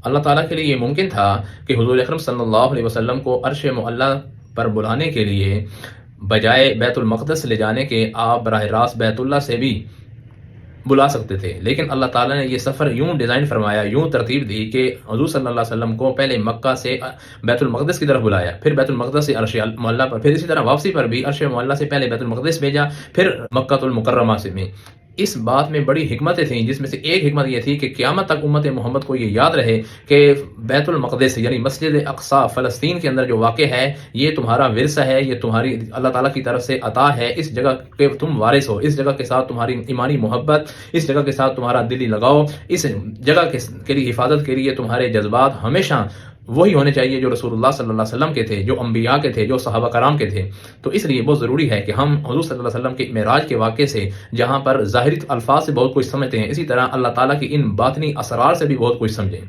اللہ تعالیٰ کے لیے یہ ممکن تھا کہ حضور اکرم صلی اللہ علیہ وسلم کو عرش معلیٰ پر بلانے کے لیے بجائے بیت المقدس لے جانے کے آپ براہ راست بیت اللہ سے بھی بلا سکتے تھے، لیکن اللہ تعالیٰ نے یہ سفر یوں ڈیزائن فرمایا، یوں ترتیب دی کہ حضور صلی اللہ علیہ وسلم کو پہلے مکہ سے بیت المقدس کی طرف بلایا، پھر بیت المقدس سے عرش معلیٰ پر، پھر اسی طرح واپسی پر بھی عرش معلیٰ سے پہلے بیت المقدس بھیجا، پھر مکہ المکرمہ سے میں۔ اس بات میں بڑی حکمتیں تھیں، جس میں سے ایک حکمت یہ تھی کہ قیامت تک امت محمد کو یہ یاد رہے کہ بیت المقدس یعنی مسجد اقصیٰ فلسطین کے اندر جو واقع ہے، یہ تمہارا ورثہ ہے، یہ تمہاری اللہ تعالیٰ کی طرف سے عطا ہے، اس جگہ کے تم وارث ہو، اس جگہ کے ساتھ تمہاری ایمانی محبت، اس جگہ کے ساتھ تمہارا دلی لگاؤ، اس جگہ کے لیے حفاظت کے لیے تمہارے جذبات ہمیشہ وہی ہونے چاہیے جو رسول اللہ صلی اللہ علیہ وسلم کے تھے، جو انبیاء کے تھے، جو صحابہ کرام کے تھے۔ تو اس لیے بہت ضروری ہے کہ ہم حضور صلی اللہ علیہ وسلم کے معراج کے واقعے سے، جہاں پر ظاہری الفاظ سے بہت کچھ سمجھتے ہیں، اسی طرح اللہ تعالیٰ کی ان باطنی اسرار سے بھی بہت کچھ سمجھیں۔